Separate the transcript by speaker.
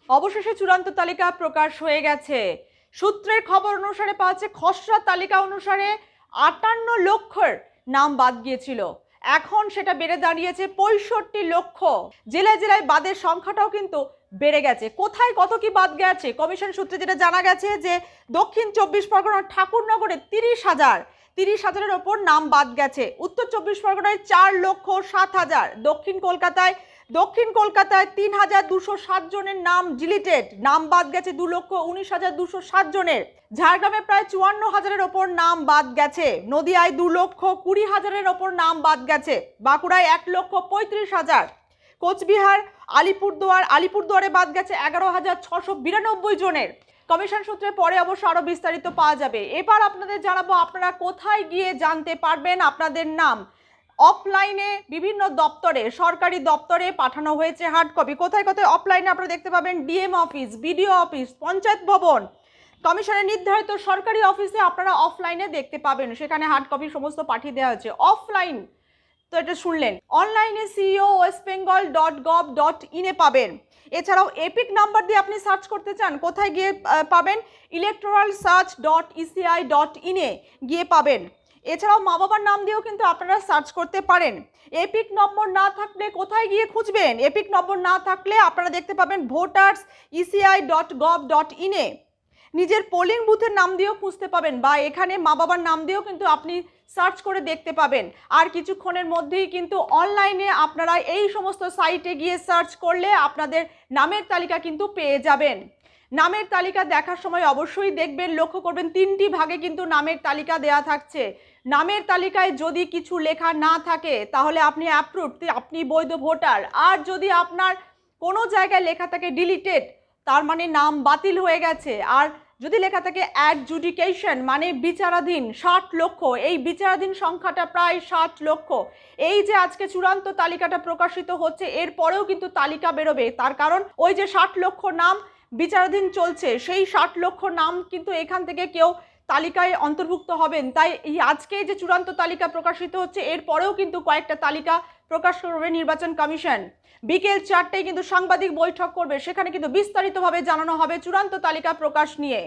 Speaker 1: অবশেষে চূড়ান্ত তালিকা প্রকাশ হয়ে গেছে। সূত্রের খবর অনুসারে পাওয়া যাচ্ছে খসড়া তালিকা অনুসারে ৫৮ লক্ষের নাম বাদ গিয়েছিল, এখন সেটা বেড়ে দাঁড়িয়েছে ৬৫ লক্ষ। জেলায় জেলায় বাদের সংখ্যাটাও কিন্তু বেড়ে গেছে। কোথায় কত কি বাদ গেছে কমিশন সূত্রে যেটা জানা গেছে যে দক্ষিণ ২৪ পরগনার ঠাকুরনগরে ৩০,০০০-৩০,০০০-এর ওপর নাম বাদ গেছে। উত্তর ২৪ পরগনায় ৪,০৭,০০০, দক্ষিণ কলকাতায় ৩,২০৭ জনের নাম ডিলিটেড, নাম বাদ গেছে ২,১৯,২০৭ জনের। ঝাড়গ্রামে প্রায় ৫৪,০০০-এর ওপর নাম বাদ গেছে। নদিয়ায় ২,২০,০০০-এর ওপর নাম বাদ গেছে। বাঁকুড়ায় ১,৩৫,০০০। কোচবিহার, আলিপুরদুয়ারে বাদ গেছে ১১,৬৯২ জনের। কমিশন সূত্রে পরে অবশ্য আরো বিস্তারিত পাওয়া যাবে। এবার আপনাদের জানাবো আপনারা কোথায় গিয়ে জানতে পারবেন আপনাদের নাম। অফলাইনে বিভিন্ন দপ্তরে, সরকারি দপ্তরে পাঠানো হয়েছে হার্ড কপি। কোথায় কোথায় অফলাইনে আপনারা দেখতে পাবেন? DM office, BDO office, panchayat ভবন, কমিশনের নির্ধারিত সরকারি অফিসে আপনারা অফলাইনে দেখতে পাবেন, সেখানে হার্ড কপি সমস্ত পাঠিয়ে দেওয়া হয়েছে। অফলাইন তো এটা শুনলেন। অনলাইনে ceo.west.bengal.gov.in এ পাবেন। এছাড়াও এপিক নাম্বার দিয়ে আপনি সার্চ করতে চান, কোথায় গিয়ে পাবেন? electoralsearch.eci.in এ গিয়ে পাবেন। এছাড়াও মা বাবার নাম দিয়েও কিন্তু আপনারা সার্চ করতে পারেন। এপিক নম্বর না থাকলে কোথায় গিয়ে খুঁজবেন? এপিক নম্বর না থাকলে আপনারা দেখতে পাবেন voters.eci.gov.in এ। নিজের পোলিং বুথের নাম দিয়েও খুঁজতে পাবেন, বা এখানে মা বাবার নাম দিয়েও কিন্তু আপনি সার্চ করে দেখতে পাবেন। আর কিছুক্ষণের মধ্যেই কিন্তু অনলাইনে আপনারা এই সমস্ত সাইটে গিয়ে সার্চ করলে আপনাদের নামের তালিকা কিন্তু পেয়ে যাবেন। নামের তালিকা দেখার সময় অবশ্যই দেখবেন, লক্ষ্য করবেন ৩টি ভাগে কিন্তু নামের তালিকা দেয়া থাকছে। নামের তালিকায় যদি কিছু লেখা না থাকে তাহলে আপনি অ্যাপ্রুভড, আপনি বৈধ ভোটার। আর যদি আপনার কোনো জায়গায় লেখা থাকে ডিলিটেড, তার মানে নাম বাতিল হয়ে গেছে। আর যদি লেখা থাকে অ্যাডজুডিকেশন মানে বিচারাধীন, ৬০ লক্ষ, এই বিচারাধীন সংখ্যাটা প্রায় ৬০ লক্ষ। এই যে আজকে চূড়ান্ত তালিকাটা প্রকাশিত হচ্ছে, এরপরেও কিন্তু তালিকা বেরোবে, তার কারণ ওই যে ৬০ লক্ষ নাম বিচারাধীন চলছে, সেই ৬০ লক্ষ নাম কিন্তু এখান থেকে কেউ তালিকায় অন্তর্ভুক্ত হবেন। তাই এই আজকে যে চূড়ান্ত তালিকা প্রকাশিত হচ্ছে, এরপরেও কিন্তু কয়েকটা তালিকা প্রকাশ করবে নির্বাচন কমিশন। বিকেল ৪টায় কিন্তু সাংবাদিক বৈঠক করবে, সেখানে কিন্তু বিস্তারিতভাবে জানানো হবে চূড়ান্ত তালিকা প্রকাশ নিয়ে।